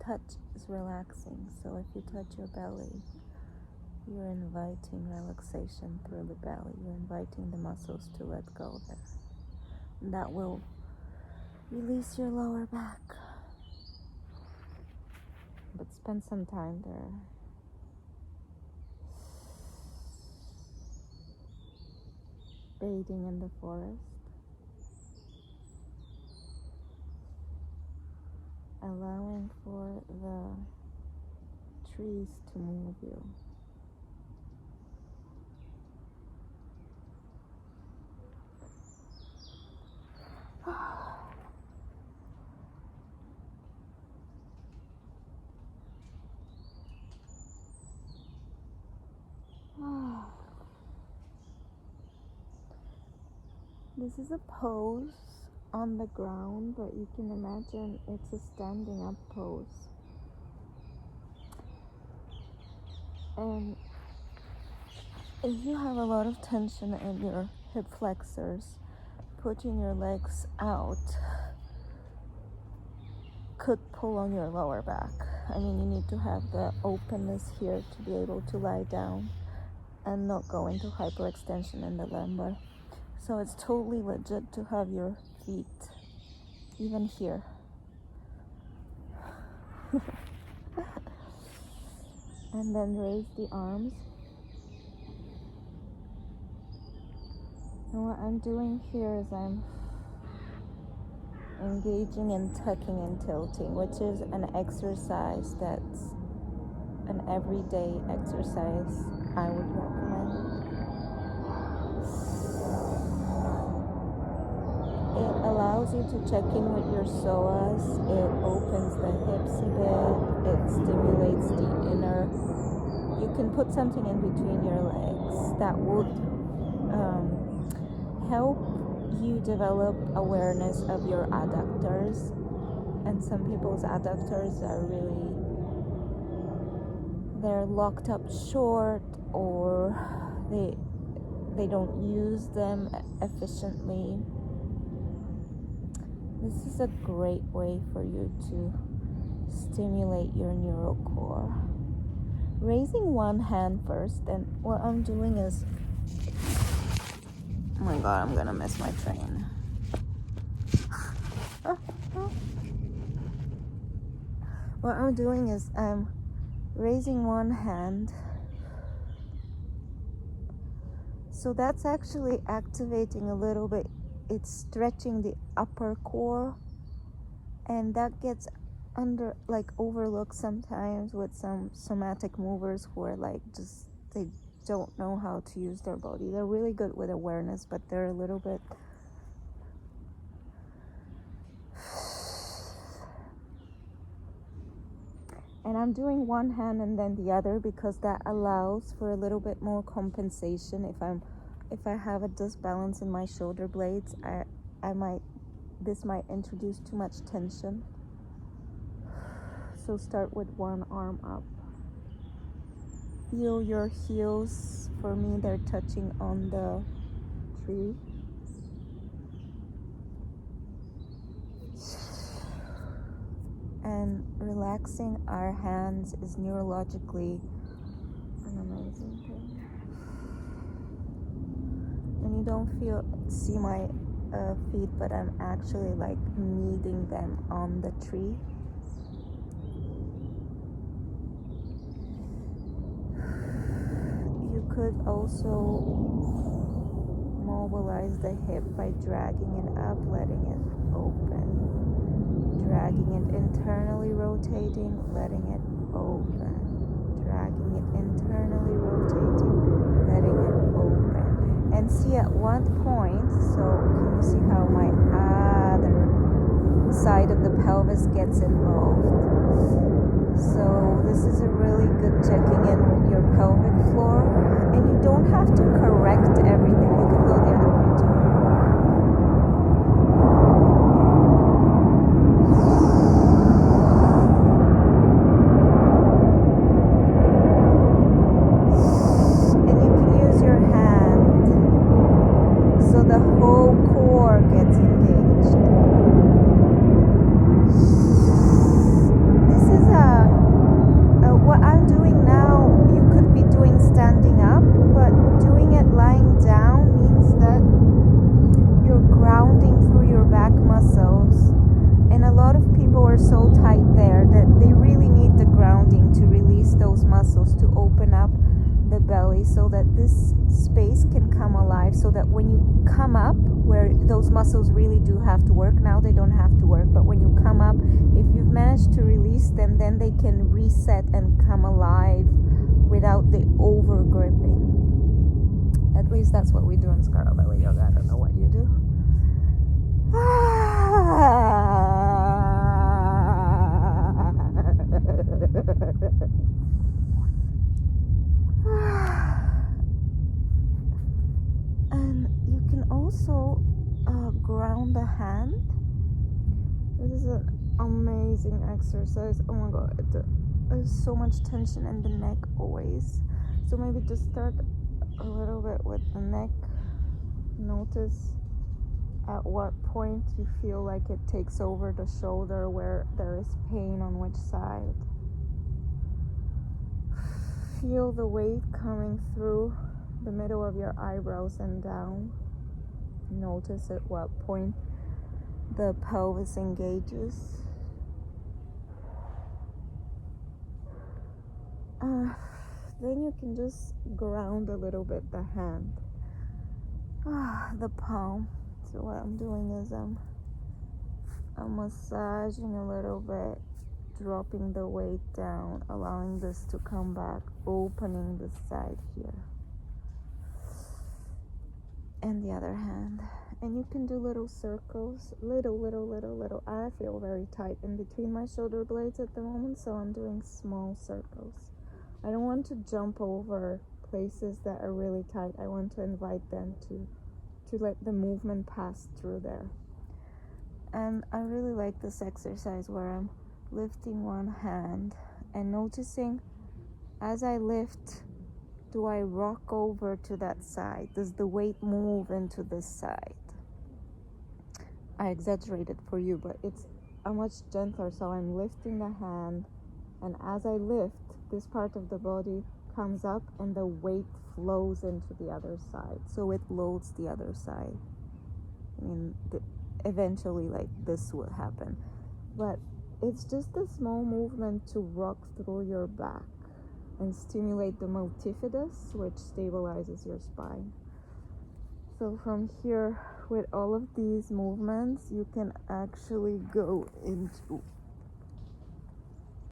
touch is relaxing. So if you touch your belly, you're inviting relaxation through the belly. You're inviting the muscles to let go there. And that will release your lower back. But spend some time there. Bathing in the forest. Allowing for the trees to move you. This is a pose on the ground, but you can imagine it's a standing up pose. And if you have a lot of tension in your hip flexors, putting your legs out could pull on your lower back. I mean, you need to have the openness here to be able to lie down and not go into hyperextension in the lumbar. So it's totally legit to have your feet even here. And then raise the arms. And what I'm doing here is I'm engaging in tucking and tilting, which is an exercise that's an everyday exercise I would recommend. It allows you to check in with your psoas. It opens the hips a bit. It stimulates the inner. You can put something in between your legs that would help you develop awareness of your adductors. And some people's adductors are they're locked up short, or they don't use them efficiently. This is a great way for you to stimulate your neural core. Raising one hand first, and what I'm doing is, oh my god, I'm gonna miss my train. What I'm doing is I'm raising one hand. So that's actually activating a little bit. It's stretching the upper core, and that gets overlooked sometimes with some somatic movers who are they don't know how to use their body. They're really good with awareness, but they're a little bit and I'm doing one hand and then the other because that allows for a little bit more compensation. If I have a disbalance in my shoulder blades, this might introduce too much tension. So start with one arm up. Feel your heels. For me, they're touching on the tree. And relaxing our hands is neurologically an amazing thing. And you don't see my feet, but I'm actually kneading them on the tree. You could also mobilize the hip by dragging it up, letting it open. Dragging it internally, rotating, letting it open. Dragging it internally, rotating, letting it open. And see at what point, so can you see how my other side of the pelvis gets involved? So this is a really good checking in with your pelvic floor. And you don't have to correct everything. You can go the other way too. This is a muscles to open up the belly so that this space can come alive, so that when you come up, where those muscles really do have to work, now they don't have to work, but when you come up, if you've managed to release them, then they can reset and come alive without the over gripping. At least that's what we do in Scarlet Belly Yoga. I don't know what you do. And you can also ground the hand. This is an amazing exercise. Oh my god, there's so much tension in the neck always. So maybe just start a little bit with the neck. Notice at what point you feel like it takes over the shoulder, where there is pain on which side. Feel the weight coming through the middle of your eyebrows and down. Notice at what point the pelvis engages. Then you can just ground a little bit the hand, the palm. So what I'm doing is I'm massaging a little bit, dropping the weight down, allowing this to come back, opening the side here. And the other hand. And you can do little circles, little. I feel very tight in between my shoulder blades at the moment, so I'm doing small circles. I don't want to jump over places that are really tight. I want to invite them to let the movement pass through there. And I really like this exercise where I'm lifting one hand and noticing as I lift, do I rock over to that side? Does the weight move into this side? I exaggerated for you, but it's a much gentler. So I'm lifting the hand, and as I lift, this part of the body comes up and the weight flows into the other side. So it loads the other side. I mean, eventually, like, this will happen. But it's just a small movement to rock through your back and stimulate the multifidus, which stabilizes your spine. So from here, with all of these movements, you can actually go into